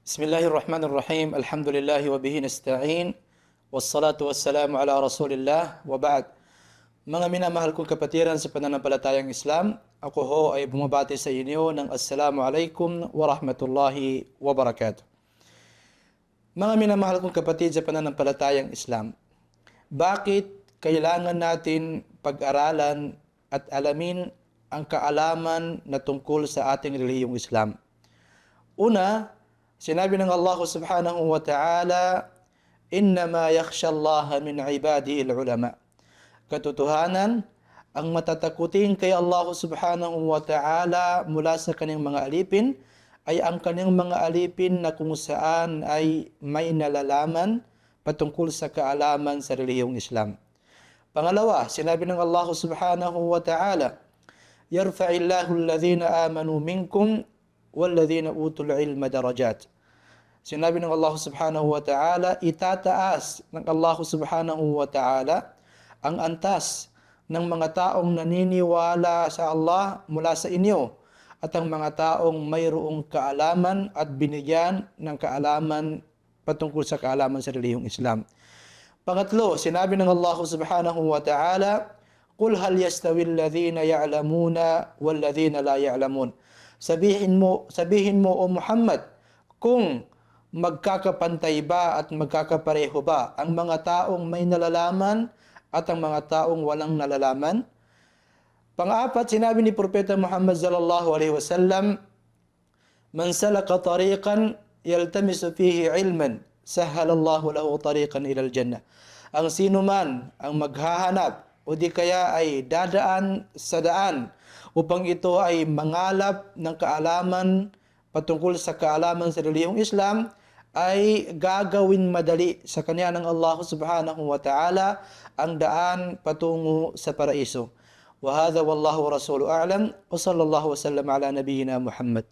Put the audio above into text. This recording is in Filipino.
Bismillahirrahmanirrahim. Alhamdulillah wa bihi nasta'in. Wassalatu wassalamu ala Rasulillah wa ba'd. Mga minamahal kong kapatiran sa pananampalatayang Islam, ako ho ay bumabati sa inyo ng Assalamu alaikum wa rahmatullahi wa barakatuh. Mga minamahal kong kapatid sa pananampalatayang Islam, bakit kailangan natin pag-aralan at alamin ang kaalaman na tungkol sa ating relihiyong Islam? Una, sinabi ng Allah subhanahu wa ta'ala, "Innama yakhshallaha min ibadihi al-ulama." Katotohanan, ang matatakutin kay Allah subhanahu wa ta'ala mula sa kanyang mga alipin ay ang kanyang mga alipin na kung saan ay may nalalaman patungkol sa kaalaman sa relihiyong Islam. Pangalawa, sinabi ng Allah subhanahu wa ta'ala, "Yarfa'illahu alladhina amanu minkum walladhina utul ilma darajat." Sinabi ng Allah subhanahu wa ta'ala, itataas ng Allah subhanahu wa ta'ala ang antas ng mga taong naniniwala sa Allah mula sa inyo at ang mga taong mayroong kaalaman at binigyan ng kaalaman patungkol sa kaalaman sa relihiyong Islam. Pangatlo, sinabi ng Allah subhanahu wa ta'ala, "Qul hal yastawi alladhina ya'lamuna walladhina la ya'lamun." Sabihin mo o Muhammad, kung magkakapantay ba at magkakapareho ba ang mga taong may nalalaman at ang mga taong walang nalalaman? Pang-apat, sinabi ni Propeta Muhammad sallallahu alaihi wasallam, "Man salaka tariqan yaltamisu fihi ilman, sahhalallahu lahu tariqan ila al-jannah." Ang sino man ang maghahanap o di kaya ay dadaan sa daan upang ito ay mangalap ng kaalaman patungkol sa kaalaman sa relihiyong Islam, ay gagawin madali sa kanya ng Allah subhanahu wa ta'ala ang daan patungo sa paraiso. Wa hadha wallahu rasulu a'lam wa sallallahu wa sallam ala nabiyyina Muhammad.